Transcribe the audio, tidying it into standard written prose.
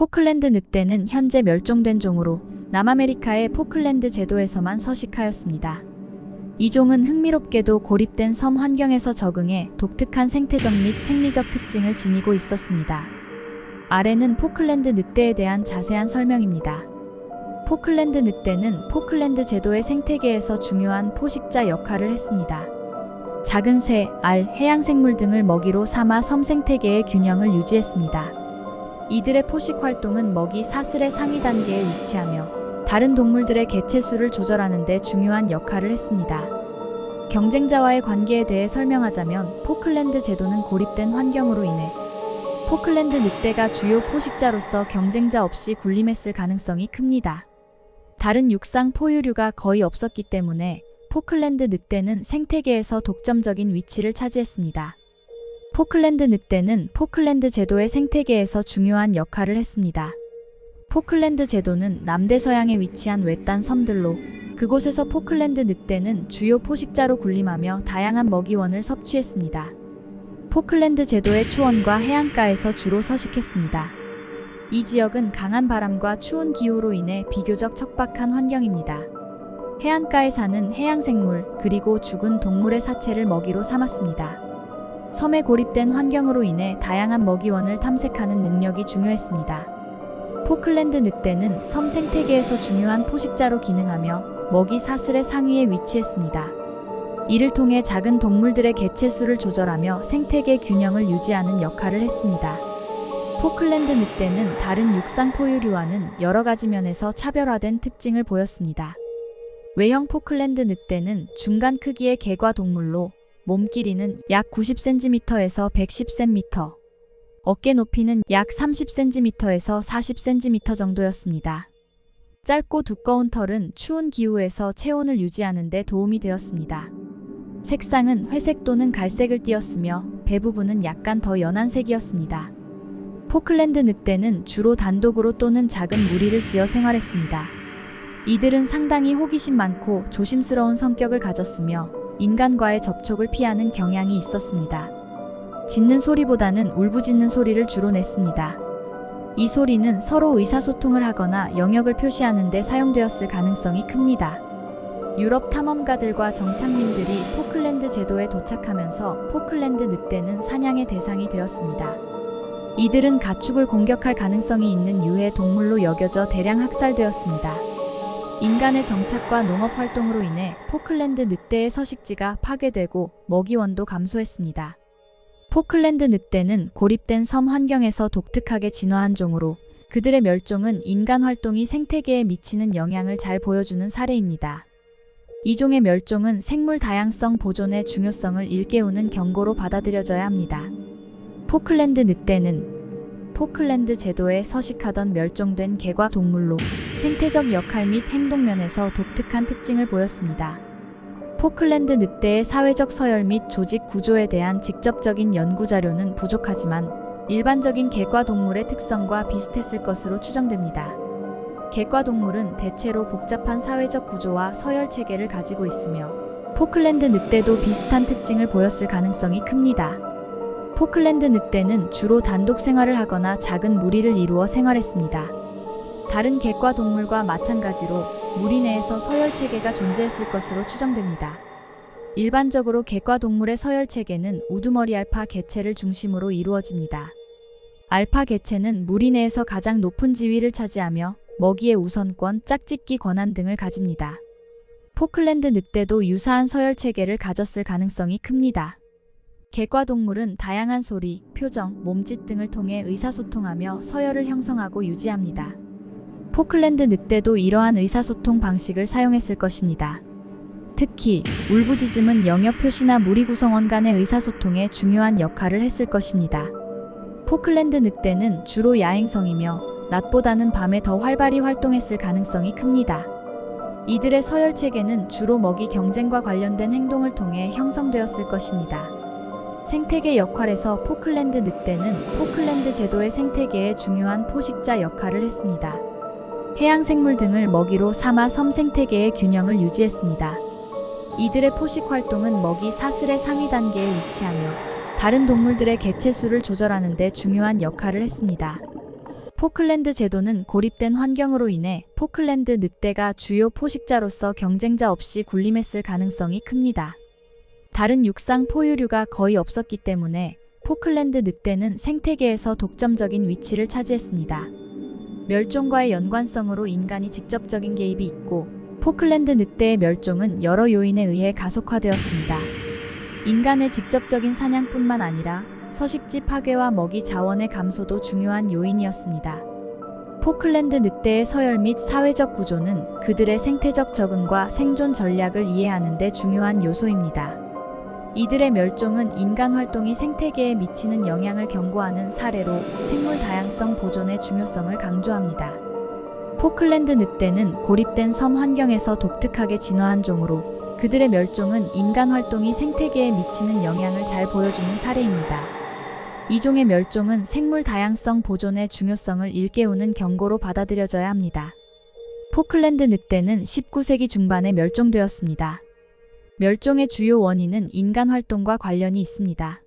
포클랜드 늑대는 현재 멸종된 종으로 남아메리카의 포클랜드 제도에서만 서식하였습니다. 이 종은 흥미롭게도 고립된 섬 환경에서 적응해 독특한 생태적 및 생리적 특징을 지니고 있었습니다. 아래는 포클랜드 늑대에 대한 자세한 설명입니다. 포클랜드 늑대는 포클랜드 제도의 생태계에서 중요한 포식자 역할을 했습니다. 작은 새, 알, 해양생물 등을 먹이로 삼아 섬 생태계의 균형을 유지했습니다. 이들의 포식 활동은 먹이 사슬의 상위 단계에 위치하며 다른 동물들의 개체수를 조절하는 데 중요한 역할을 했습니다. 경쟁자와의 관계에 대해 설명하자면 포클랜드 제도는 고립된 환경으로 인해 포클랜드 늑대가 주요 포식자로서 경쟁자 없이 군림했을 가능성이 큽니다. 다른 육상 포유류가 거의 없었기 때문에 포클랜드 늑대는 생태계에서 독점적인 위치를 차지했습니다. 포클랜드 늑대는 포클랜드 제도의 생태계에서 중요한 역할을 했습니다. 포클랜드 제도는 남대서양에 위치한 외딴 섬들로 그곳에서 포클랜드 늑대는 주요 포식자로 군림하며 다양한 먹이원을 섭취했습니다. 포클랜드 제도의 초원과 해안가에서 주로 서식했습니다. 이 지역은 강한 바람과 추운 기후로 인해 비교적 척박한 환경입니다. 해안가에 사는 해양생물 그리고 죽은 동물의 사체를 먹이로 삼았습니다. 섬에 고립된 환경으로 인해 다양한 먹이원을 탐색하는 능력이 중요했습니다. 포클랜드 늑대는 섬 생태계에서 중요한 포식자로 기능하며 먹이 사슬의 상위에 위치했습니다. 이를 통해 작은 동물들의 개체수를 조절하며 생태계 균형을 유지하는 역할을 했습니다. 포클랜드 늑대는 다른 육상 포유류와는 여러 가지 면에서 차별화된 특징을 보였습니다. 외형 포클랜드 늑대는 중간 크기의 개과 동물로 몸 길이는 약 90cm에서 110cm, 어깨 높이는 약 30cm에서 40cm 정도였습니다. 짧고 두꺼운 털은 추운 기후에서 체온을 유지하는 데 도움이 되었습니다. 색상은 회색 또는 갈색을 띠었으며 배 부분은 약간 더 연한 색이었습니다. 포클랜드 늑대는 주로 단독으로 또는 작은 무리를 지어 생활했습니다. 이들은 상당히 호기심 많고 조심스러운 성격을 가졌으며 인간과의 접촉을 피하는 경향이 있었습니다. 짖는 소리보다는 울부짖는 소리를 주로 냈습니다. 이 소리는 서로 의사소통을 하거나 영역을 표시하는 데 사용되었을 가능성이 큽니다. 유럽 탐험가들과 정착민들이 포클랜드 제도에 도착하면서 포클랜드 늑대는 사냥의 대상이 되었습니다. 이들은 가축을 공격할 가능성이 있는 유해 동물로 여겨져 대량 학살되었습니다. 인간의 정착과 농업 활동으로 인해 포클랜드 늑대의 서식지가 파괴되고 먹이원도 감소했습니다. 포클랜드 늑대는 고립된 섬 환경에서 독특하게 진화한 종으로 그들의 멸종은 인간 활동이 생태계에 미치는 영향을 잘 보여주는 사례입니다. 이 종의 멸종은 생물 다양성 보존의 중요성을 일깨우는 경고로 받아들여져야 합니다. 포클랜드 늑대는 포클랜드 제도에 서식하던 멸종된 개과 동물로 생태적 역할 및 행동 면에서 독특한 특징을 보였습니다. 포클랜드 늑대의 사회적 서열 및 조직 구조에 대한 직접적인 연구 자료는 부족하지만 일반적인 개과 동물의 특성과 비슷했을 것으로 추정됩니다. 개과 동물은 대체로 복잡한 사회적 구조와 서열 체계를 가지고 있으며 포클랜드 늑대도 비슷한 특징을 보였을 가능성이 큽니다. 포클랜드 늑대는 주로 단독 생활을 하거나 작은 무리를 이루어 생활했습니다. 다른 개과 동물과 마찬가지로 무리 내에서 서열 체계가 존재했을 것으로 추정됩니다. 일반적으로 개과 동물의 서열 체계는 우두머리 알파 개체를 중심으로 이루어집니다. 알파 개체는 무리 내에서 가장 높은 지위를 차지하며 먹이의 우선권, 짝짓기 권한 등을 가집니다. 포클랜드 늑대도 유사한 서열 체계를 가졌을 가능성이 큽니다. 개과 동물은 다양한 소리, 표정, 몸짓 등을 통해 의사소통하며 서열을 형성하고 유지합니다. 포클랜드 늑대도 이러한 의사소통 방식을 사용했을 것입니다. 특히 울부짖음은 영역 표시나 무리 구성원 간의 의사소통에 중요한 역할을 했을 것입니다. 포클랜드 늑대는 주로 야행성이며 낮보다는 밤에 더 활발히 활동했을 가능성이 큽니다. 이들의 서열 체계는 주로 먹이 경쟁과 관련된 행동을 통해 형성되었을 것입니다. 생태계 역할에서 포클랜드 늑대는 포클랜드 제도의 생태계에 중요한 포식자 역할을 했습니다. 해양생물 등을 먹이로 삼아 섬 생태계의 균형을 유지했습니다. 이들의 포식 활동은 먹이 사슬의 상위 단계에 위치하며 다른 동물들의 개체수를 조절하는 데 중요한 역할을 했습니다. 포클랜드 제도는 고립된 환경으로 인해 포클랜드 늑대가 주요 포식자로서 경쟁자 없이 군림했을 가능성이 큽니다. 다른 육상 포유류가 거의 없었기 때문에 포클랜드 늑대는 생태계에서 독점적인 위치를 차지했습니다. 멸종과의 연관성으로 인간이 직접적인 개입이 있고 포클랜드 늑대의 멸종은 여러 요인에 의해 가속화되었습니다. 인간의 직접적인 사냥뿐만 아니라 서식지 파괴와 먹이 자원의 감소도 중요한 요인이었습니다. 포클랜드 늑대의 서열 및 사회적 구조는 그들의 생태적 적응과 생존 전략을 이해하는 데 중요한 요소입니다. 이들의 멸종은 인간 활동이 생태계에 미치는 영향을 경고하는 사례로 생물 다양성 보존의 중요성을 강조합니다. 포클랜드 늑대는 고립된 섬 환경에서 독특하게 진화한 종으로 그들의 멸종은 인간 활동이 생태계에 미치는 영향을 잘 보여주는 사례입니다. 이 종의 멸종은 생물 다양성 보존의 중요성을 일깨우는 경고로 받아들여져야 합니다. 포클랜드 늑대는 19세기 중반에 멸종되었습니다. 멸종의 주요 원인은 인간 활동과 관련이 있습니다.